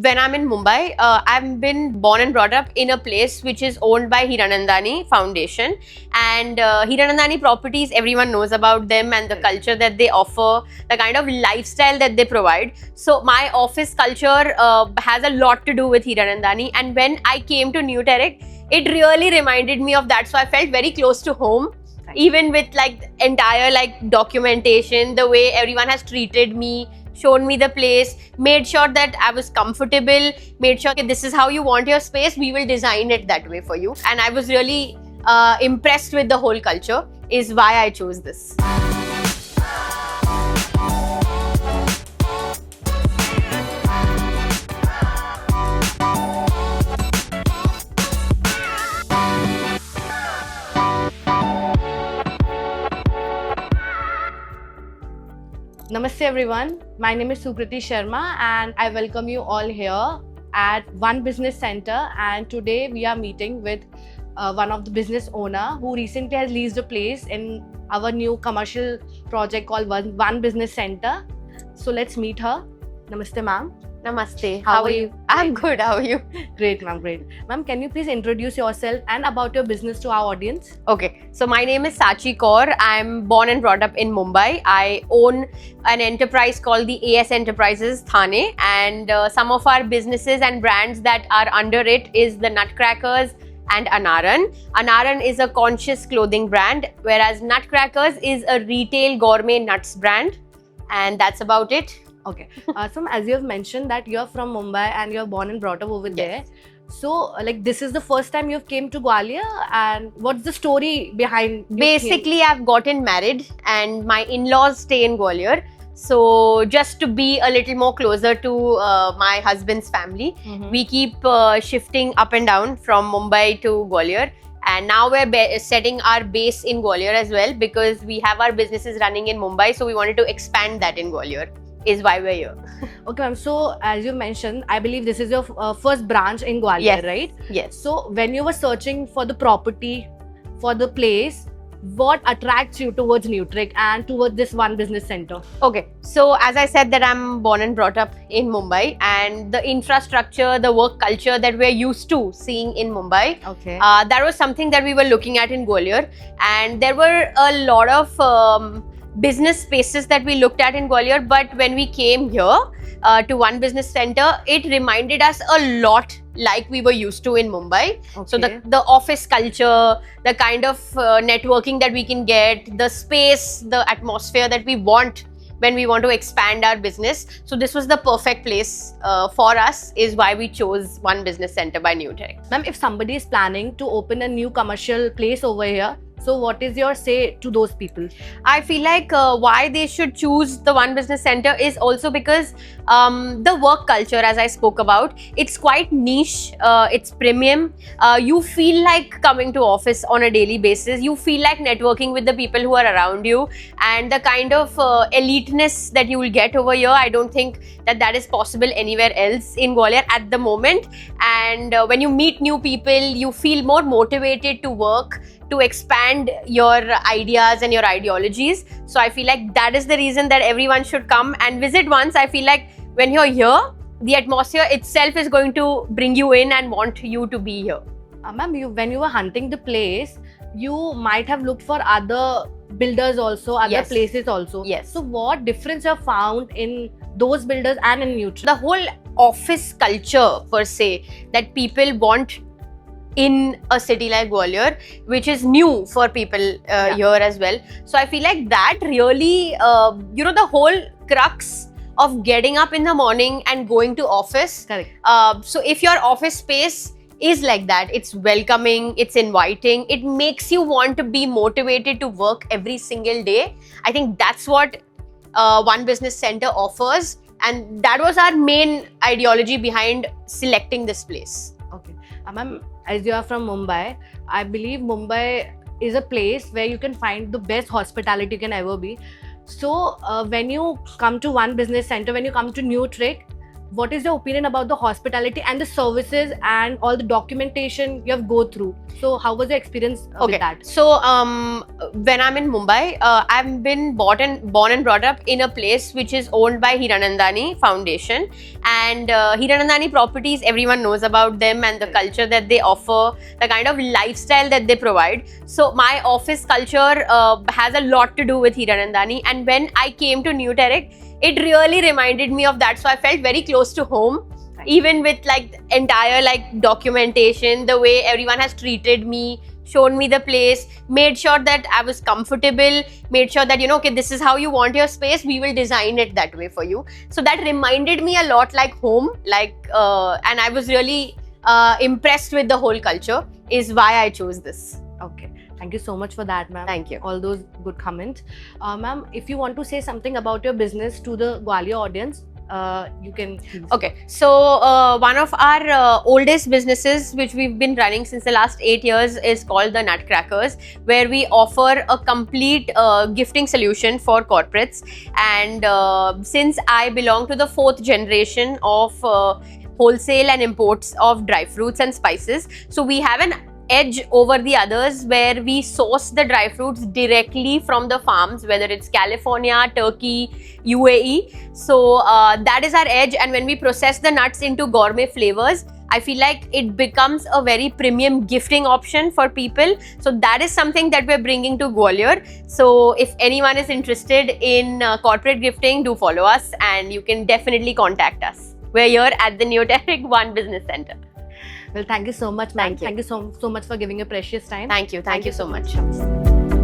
When I'm in Mumbai, I've been born and brought up in a place which is owned by Hiranandani Foundation. And Hiranandani Properties, everyone knows about them and the culture that they offer, the kind of lifestyle that they provide. So my office culture has a lot to do with Hiranandani. And when I came to New Terek, it really reminded me of that. So I felt very close to home. Even with like entire like documentation, the way everyone has treated me, shown me the place, made sure that I was comfortable, made sure that this is how you want your space, we will design it that way for you. And I was really impressed with the whole culture, is why I chose this. Namaste everyone, my name is Sukriti Sharma and I welcome you all here at One Business Center, and today we are meeting with one of the business owner who recently has leased a place in our new commercial project called One Business Center. So let's meet her. Namaste ma'am. Namaste. How are you? I'm good. How are you? Great ma'am, great. Ma'am, can you please introduce yourself and about your business to our audience? Okay, so my name is Sachi Kaur. I'm born and brought up in Mumbai. I own an enterprise called the AS Enterprises Thane, and some of our businesses and brands that are under it is the Nutcrackers and Anaran. Anaran is a conscious clothing brand, whereas Nutcrackers is a retail gourmet nuts brand, and that's about it. Okay. So as you have mentioned that you're from Mumbai and you're born and brought up over there. So like this is the first time you've came to Gwalior, and what's the story behind you Basically, I've gotten married and my in-laws stay in Gwalior. So just to be a little more closer to my husband's family, we keep shifting up and down from Mumbai to Gwalior. And now we're setting our base in Gwalior as well, because we have our businesses running in Mumbai. So we wanted to expand that in Gwalior, is why we're here. Okay ma'am, so as you mentioned, I believe this is your first branch in Gwalior, Yes. right? Yes. So when you were searching for the property, for the place, what attracts you towards New Trek and towards this One Business Center? Okay, so as I said that I'm born and brought up in Mumbai, and the infrastructure, the work culture that we're used to seeing in Mumbai, Okay. that was something that we were looking at in Gwalior. And there were a lot of business spaces that we looked at in Gwalior, but when we came here to One Business Center, it reminded us a lot like we were used to in Mumbai. So the office culture, the kind of networking that we can get, the space, the atmosphere that we want when we want to expand our business. So this was the perfect place for us, is why we chose One Business Center by New Terek. Ma'am, if somebody is planning to open a new commercial place over here, so what is your say to those people? I feel like why they should choose the One Business Center is also because the work culture, as I spoke about, it's quite niche, it's premium. You feel like coming to office on a daily basis. You feel like networking with the people who are around you, and the kind of eliteness that you will get over here, I don't think that is possible anywhere else in Gwalior at the moment. And when you meet new people, you feel more motivated to work, to expand your ideas and your ideologies. So I feel like that is the reason that everyone should come and visit once. I feel like when you're here, the atmosphere itself is going to bring you in and want you to be here. Ma'am, when you were hunting the place, you might have looked for other builders also, other Yes. places also. Yes. So what difference you have found in those builders and in New Trek? The whole office culture per se that people want in a city like Gwalior, which is new for people here as well. So I feel like that really, the whole crux of getting up in the morning and going to office. Correct. So if your office space is like that, it's welcoming, it's inviting, it makes you want to be motivated to work every single day. I think that's what One Business Center offers, and that was our main ideology behind selecting this place. Okay. Ma'am, as you are from Mumbai, I believe Mumbai is a place where you can find the best hospitality you can ever be. So when you come to One Business Center, when you come to New Trek, what is your opinion about the hospitality and the services and all the documentation you have go through? So how was your experience with that? So when I'm in Mumbai, I've been born and brought up in a place which is owned by Hiranandani Foundation, and Hiranandani Properties, everyone knows about them and the culture that they offer, the kind of lifestyle that they provide. So my office culture has a lot to do with Hiranandani, and when I came to New Terrace, it really reminded me of that. So I felt very close to home, even with like the entire like documentation, the way everyone has treated me, shown me the place, made sure that I was comfortable, made sure that, you know, okay, this is how you want your space, we will design it that way for you. So that reminded me a lot like home, like and I was really impressed with the whole culture, is why I chose this. Okay. Thank you so much for that, ma'am. Thank you. All those good comments. Ma'am, if you want to say something about your business to the Gwalior audience, you can. Please. Okay, so one of our oldest businesses, which we've been running since the last 8 years, is called the Nutcrackers, where we offer a complete gifting solution for corporates. And since I belong to the 4th generation of wholesale and imports of dry fruits and spices, so we have an edge over the others where we source the dry fruits directly from the farms, whether it's California, Turkey, UAE. So that is our edge, and when we process the nuts into gourmet flavors, I feel like it becomes a very premium gifting option for people. So that is something that we're bringing to Gwalior. So if anyone is interested in corporate gifting, do follow us, and you can definitely contact us. We're here at the New Terrace One Business Center. Well, thank you so much, ma'am. Thank you. Thank you so much for giving your precious time. Thank you so much.